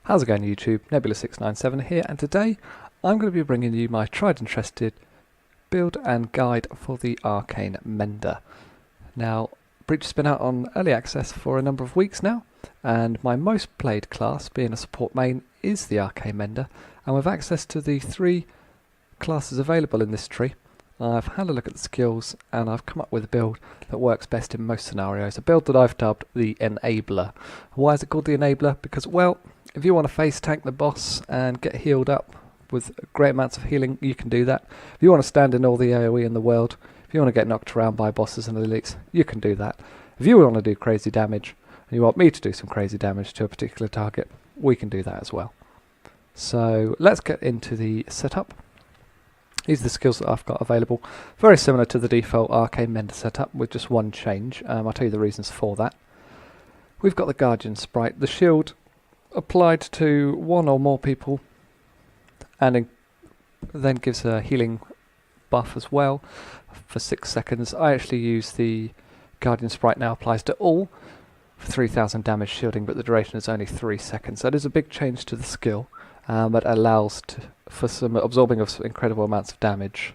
How's it going YouTube? Nebula697 here, and today I'm going to be bringing you my tried and trusted build and guide for the Arcane Mender. Now, Breach has been out on early access for a number of weeks now, and my most played class, being a support main, is the Arcane Mender, and with access to the 3 classes available in this tree, I've had a look at the skills and I've come up with a build that works best in most scenarios, a build that I've dubbed the Enabler. Why is it called the Enabler? Because, well, if you want to face tank the boss and get healed up with great amounts of healing, you can do that. If you want to stand in all the AoE in the world, if you want to get knocked around by bosses and elites, you can do that. If you want to do crazy damage, and you want me to do some crazy damage to a particular target, we can do that as well. So let's get into the setup. These are the skills that I've got available. Very similar to the default Arcane Mender setup with just one change. I'll tell you the reasons for that. We've got the Guardian Sprite, the shield applied to one or more people, and then gives a healing buff as well for 6 seconds. I actually use the Guardian Sprite now applies to all for 3000 damage shielding, but the duration is only 3 seconds. That is a big change to the skill, but allows for some absorbing of incredible amounts of damage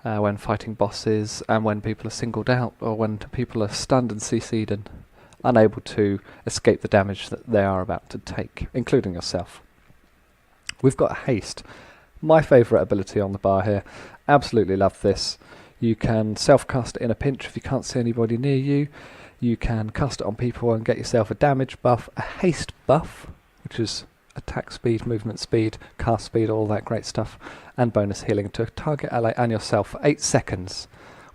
when fighting bosses and when people are singled out, or when people are stunned and CC'd and unable to escape the damage that they are about to take, including yourself. We've got haste, my favourite ability on the bar here. Absolutely love this. You can self-cast it in a pinch if you can't see anybody near you. You can cast it on people and get yourself a damage buff, a haste buff, which is attack speed, movement speed, cast speed, all that great stuff, and bonus healing to a target, ally and yourself for 8 seconds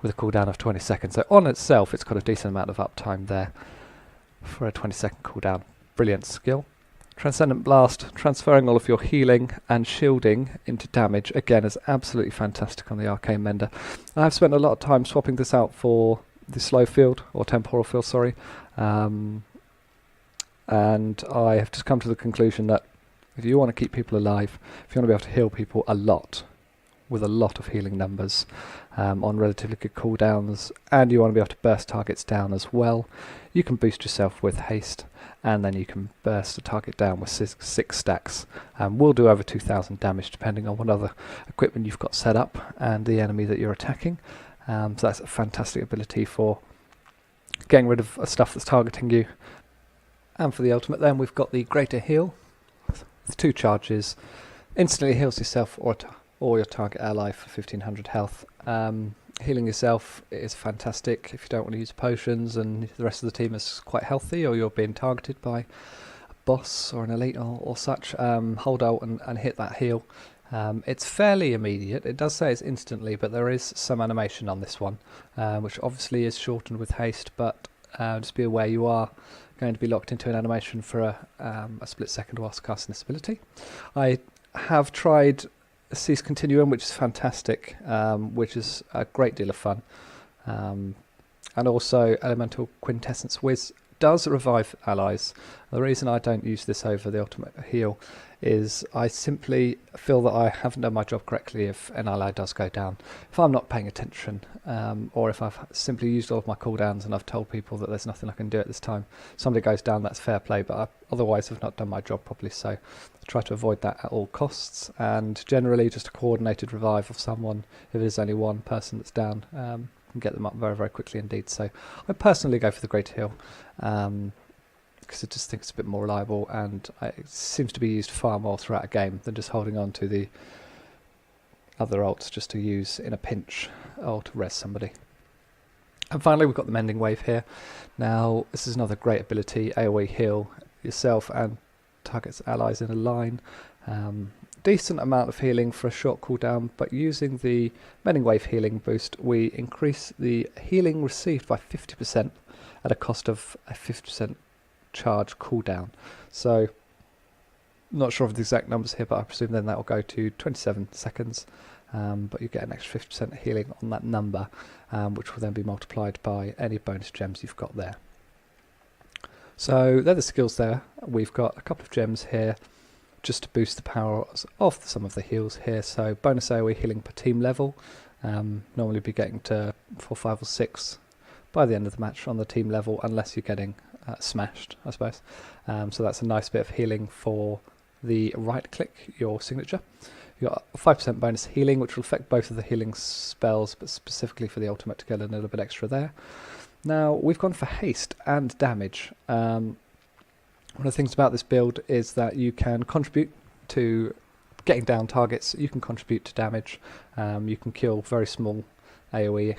with a cooldown of 20 seconds. So on itself it's got a decent amount of uptime there for a 20-second cooldown. Brilliant skill. Transcendent Blast, transferring all of your healing and shielding into damage, again, is absolutely fantastic on the Arcane Mender. I've spent a lot of time swapping this out for the slow field, or temporal field, sorry, and I have just come to the conclusion that if you want to keep people alive, if you want to be able to heal people a lot, with a lot of healing numbers on relatively good cooldowns, and you want to be able to burst targets down as well, you can boost yourself with haste, and then you can burst a target down with 6 stacks. We'll do over 2000 damage depending on what other equipment you've got set up and the enemy that you're attacking. So that's a fantastic ability for getting rid of stuff that's targeting you. And for the ultimate then, we've got the Greater Heal with 2 charges. Instantly heals yourself or your target ally for 1500 health. Healing yourself is fantastic if you don't want to use potions and the rest of the team is quite healthy, or you're being targeted by a boss or an elite or such. Hold out and hit that heal. It's fairly immediate. It does say it's instantly, but there is some animation on this one, which obviously is shortened with haste, but just be aware you are going to be locked into an animation for a split second whilst casting this ability. I have tried Cease Continuum, which is fantastic, which is a great deal of fun, and also Elemental Quintessence Whiz does revive allies. The reason I don't use this over the ultimate heal is I simply feel that I haven't done my job correctly if an ally does go down. If I'm not paying attention, or if I've simply used all of my cooldowns and I've told people that there's nothing I can do at this time, somebody goes down, that's fair play, but I otherwise have not done my job properly, so I try to avoid that at all costs, and generally just a coordinated revive of someone, if it is only one person that's down, and get them up very, very quickly indeed. So I personally go for the Greater Heal, because I just think it's a bit more reliable, and it seems to be used far more throughout a game than just holding on to the other ults just to use in a pinch or to res somebody. And finally we've got the Mending Wave here. Now this is another great ability, AoE heal yourself and targets allies in a line. Decent amount of healing for a short cooldown, but using the Mending Wave healing boost we increase the healing received by 50% at a cost of a 50% charge cooldown. So not sure of the exact numbers here, but I presume then that will go to 27 seconds, but you get an extra 50% healing on that number, which will then be multiplied by any bonus gems you've got there. So they're the skills there. We've got a couple of gems here just to boost the power of some of the heals here. So bonus AoE healing per team level, normally be getting to 4, 5 or 6 by the end of the match on the team level, unless you're getting smashed, I suppose. So that's a nice bit of healing for the right click your signature. You've got a 5% bonus healing, which will affect both of the healing spells, but specifically for the ultimate to get a little bit extra there. Now, we've gone for haste and damage. One of the things about this build is that you can contribute to getting down targets, you can contribute to damage, you can kill very small AoE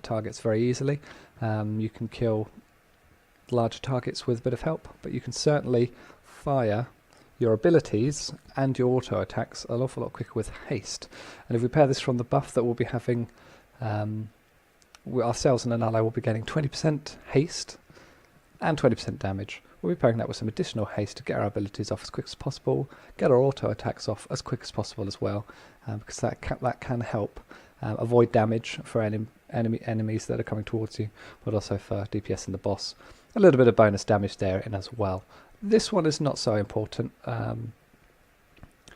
targets very easily, you can kill larger targets with a bit of help, but you can certainly fire your abilities and your auto attacks an awful lot quicker with haste. And if we pair this from the buff that we'll be having, ourselves and an ally will be getting 20% haste and 20% damage. We'll be pairing that with some additional haste to get our abilities off as quick as possible, get our auto attacks off as quick as possible as well, because that can help avoid damage for enemies that are coming towards you, but also for DPS and the boss. A little bit of bonus damage there in as well. This one is not so important.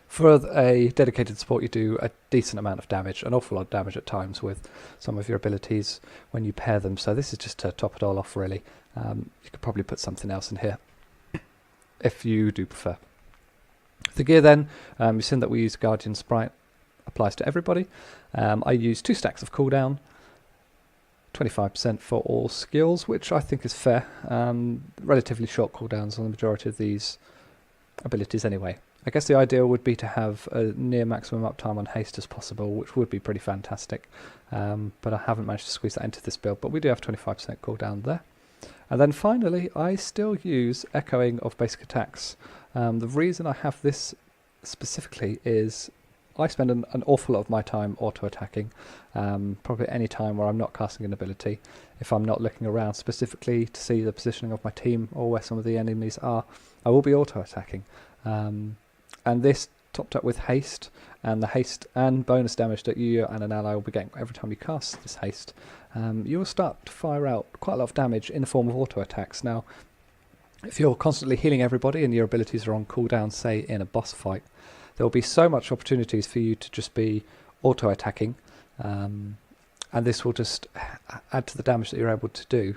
For a dedicated support, you do a decent amount of damage, an awful lot of damage at times with some of your abilities when you pair them. So this is just to top it all off, really. You could probably put something else in here if you do prefer. The gear then, you've seen that we use Guardian Sprite, applies to everybody. I use 2 stacks of cooldown, 25% for all skills, which I think is fair. Relatively short cooldowns on the majority of these abilities anyway. I guess the ideal would be to have a near maximum uptime on haste as possible, which would be pretty fantastic. But I haven't managed to squeeze that into this build, but we do have 25% cooldown there. And then finally, I still use echoing of basic attacks. The reason I have this specifically is I spend an awful lot of my time auto-attacking, probably any time where I'm not casting an ability. If I'm not looking around specifically to see the positioning of my team or where some of the enemies are, I will be auto-attacking. And this topped up with haste, and the haste and bonus damage that you and an ally will be getting every time you cast this haste, you will start to fire out quite a lot of damage in the form of auto-attacks. Now, if you're constantly healing everybody and your abilities are on cooldown, say in a boss fight, there will be so much opportunities for you to just be auto-attacking, and this will just add to the damage that you're able to do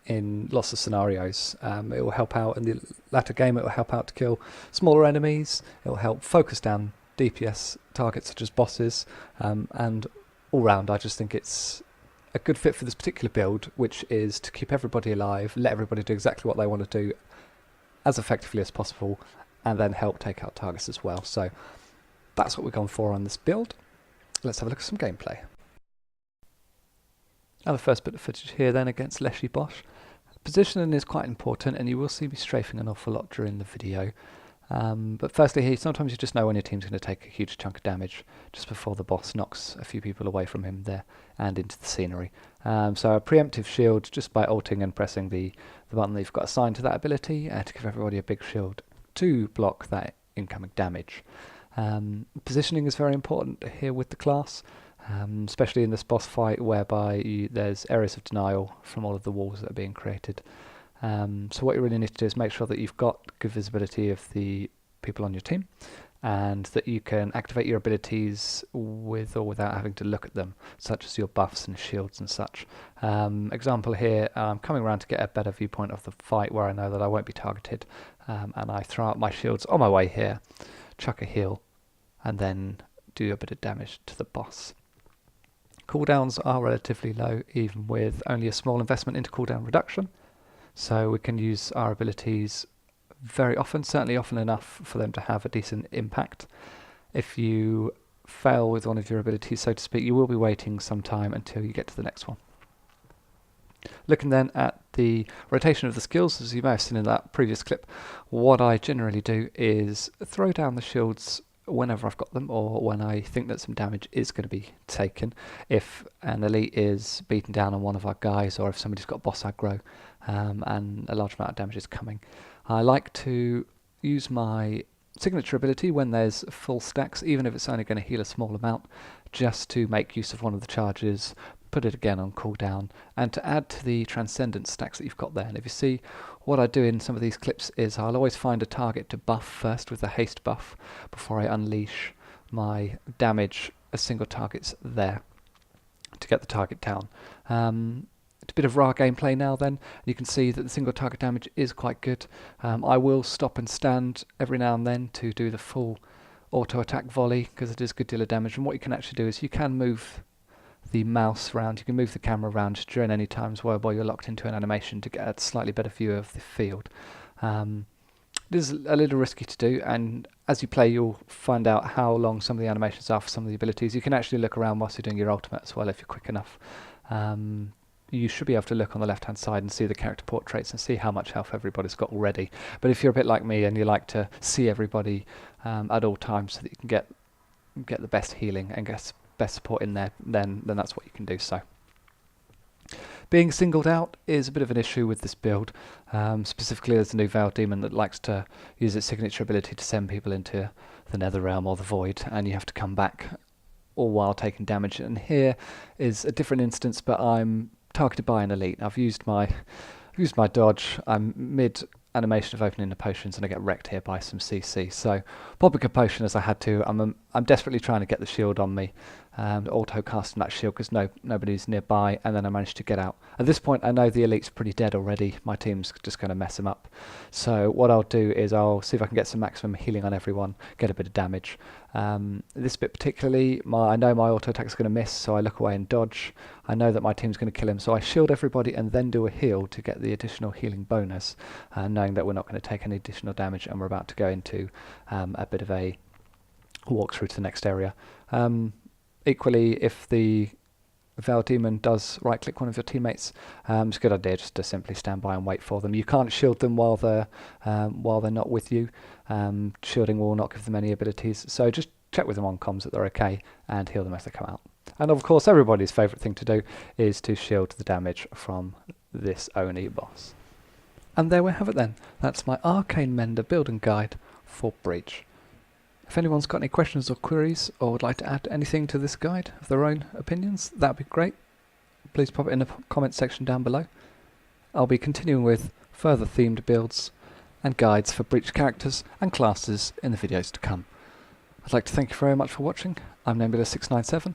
in lots of scenarios. It will help out in the latter game, it will help out to kill smaller enemies, it will help focus down DPS targets such as bosses, and all round I just think it's a good fit for this particular build, which is to keep everybody alive, let everybody do exactly what they want to do as effectively as possible, and then help take out targets as well. So that's what we've gone for on this build. Let's have a look at some gameplay. Now the first bit of footage here then against Leshy Bosch. Positioning is quite important, and you will see me strafing an awful lot during the video. But firstly here, sometimes you just know when your team's going to take a huge chunk of damage just before the boss knocks a few people away from him there and into the scenery. So a preemptive shield just by ulting and pressing the button that you've got assigned to that ability to give everybody a big shield to block that incoming damage. Positioning is very important here with the class, especially in this boss fight whereby there's areas of denial from all of the walls that are being created. So what you really need to do is make sure that you've got good visibility of the people on your team, and that you can activate your abilities with or without having to look at them, such as your buffs and shields and such. Example here, I'm coming around to get a better viewpoint of the fight where I know that I won't be targeted, and I throw out my shields on my way here, chuck a heal, and then do a bit of damage to the boss. Cooldowns are relatively low, even with only a small investment into cooldown reduction, so we can use our abilities very often, certainly often enough for them to have a decent impact. If you fail with one of your abilities, so to speak, you will be waiting some time until you get to the next one. Looking then at the rotation of the skills, as you may have seen in that previous clip, what I generally do is throw down the shields whenever I've got them, or when I think that some damage is going to be taken. If an elite is beaten down on one of our guys, or if somebody's got boss aggro and a large amount of damage is coming, I like to use my signature ability when there's full stacks, even if it's only going to heal a small amount, just to make use of one of the charges, put it again on cooldown, and to add to the transcendent stacks that you've got there. And if you see, what I do in some of these clips is I'll always find a target to buff first with the haste buff before I unleash my damage as single targets there to get the target down. a bit of raw gameplay now then. You can see that the single target damage is quite good. I will stop and stand every now and then to do the full auto attack volley because it is a good deal of damage. And what you can actually do is you can move the mouse around, you can move the camera around during any times while you're locked into an animation to get a slightly better view of the field. It is a little risky to do, and as you play you'll find out how long some of the animations are for some of the abilities. You can actually look around whilst you're doing your ultimate as well if you're quick enough. You should be able to look on the left hand side and see the character portraits and see how much health everybody's got already. But if you're a bit like me and you like to see everybody at all times so that you can get the best healing and get best support in there, then that's what you can do. So being singled out is a bit of an issue with this build. Specifically, there's a new Veiled Demon that likes to use its signature ability to send people into the Netherrealm or the Void, and you have to come back all while taking damage. And here is a different instance, but I'm targeted by an elite. I've used my dodge. I'm mid animation of opening the potions and I get wrecked here by some CC. So popping a potion as I had to. I'm desperately trying to get the shield on me, auto casting that shield because nobody's nearby, and then I managed to get out. At this point I know the elite's pretty dead already. My team's just going to mess him up. So what I'll do is I'll see if I can get some maximum healing on everyone, get a bit of damage. This bit particularly, I know my auto attack is going to miss, so I look away and dodge. I know that my team's going to kill him, so I shield everybody and then do a heal to get the additional healing bonus, knowing that we're not going to take any additional damage and we're about to go into a bit of a walk through to the next area. Equally, if the Veiled Demon does right-click one of your teammates, it's a good idea just to simply stand by and wait for them. You can't shield them while they're not with you. Shielding will not give them any abilities, so just check with them on comms that they're okay and heal them as they come out. And of course, everybody's favourite thing to do is to shield the damage from this Oni boss. And there we have it then. That's my Arcane Mender building guide for Breach. If anyone's got any questions or queries or would like to add anything to this guide of their own opinions, that'd be great. Please pop it in the comment section down below. I'll be continuing with further themed builds and guides for Breach characters and classes in the videos to come. I'd like to thank you very much for watching. I'm Nebula697.